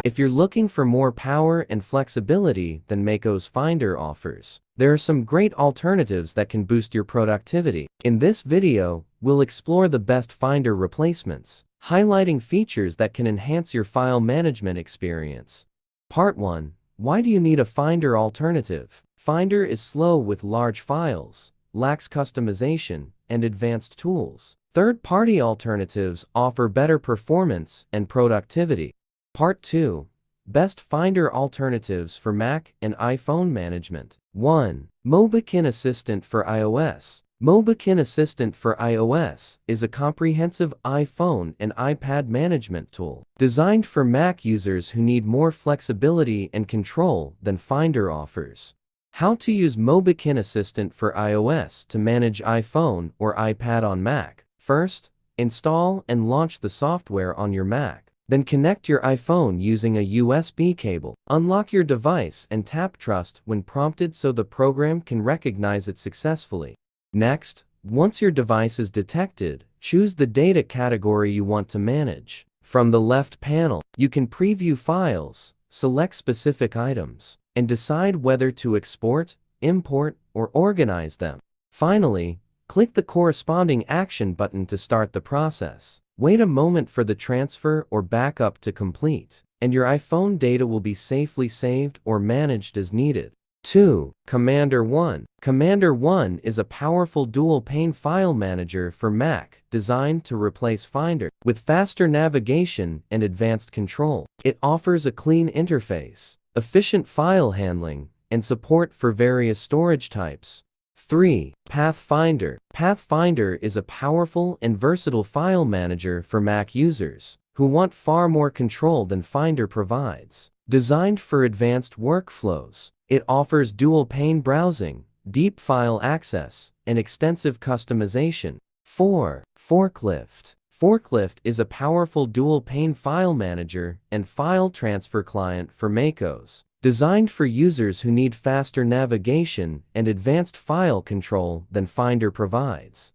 If you're looking for more power and flexibility than Mako's Finder offers, there are some great alternatives that can boost your productivity. In this video, we'll explore the best Finder replacements, highlighting features that can enhance your file management experience. Part 1. Why do you need a Finder alternative? Finder is slow with large files, lacks customization, and advanced tools. Third-party alternatives offer better performance and productivity. Part 2. Best Finder alternatives for Mac and iPhone management. 1. Mobikin Assistant for iOS. Mobikin Assistant for iOS is a comprehensive iPhone and iPad management tool designed for Mac users who need more flexibility and control than Finder offers. How to use Mobikin Assistant for iOS to manage iPhone or iPad on Mac. First, install and launch the software on your Mac. Then connect your iPhone using a USB cable. Unlock your device and tap Trust when prompted so the program can recognize it successfully. Next, once your device is detected, choose the data category you want to manage. From the left panel, you can preview files, select specific items, and decide whether to export, import, or organize them. Finally, click the corresponding action button to start the process. Wait a moment for the transfer or backup to complete, and your iPhone data will be safely saved or managed as needed. 2. Commander 1. Commander 1 is a powerful dual-pane file manager for Mac designed to replace Finder. With faster navigation and advanced control, it offers a clean interface, efficient file handling, and support for various storage types. 3. Pathfinder. Pathfinder is a powerful and versatile file manager for Mac users who want far more control than Finder provides. Designed for advanced workflows, it offers dual-pane browsing, deep file access, and extensive customization. 4. Forklift. Forklift is a powerful dual-pane file manager and file transfer client for Macos, designed for users who need faster navigation and advanced file control than Finder provides.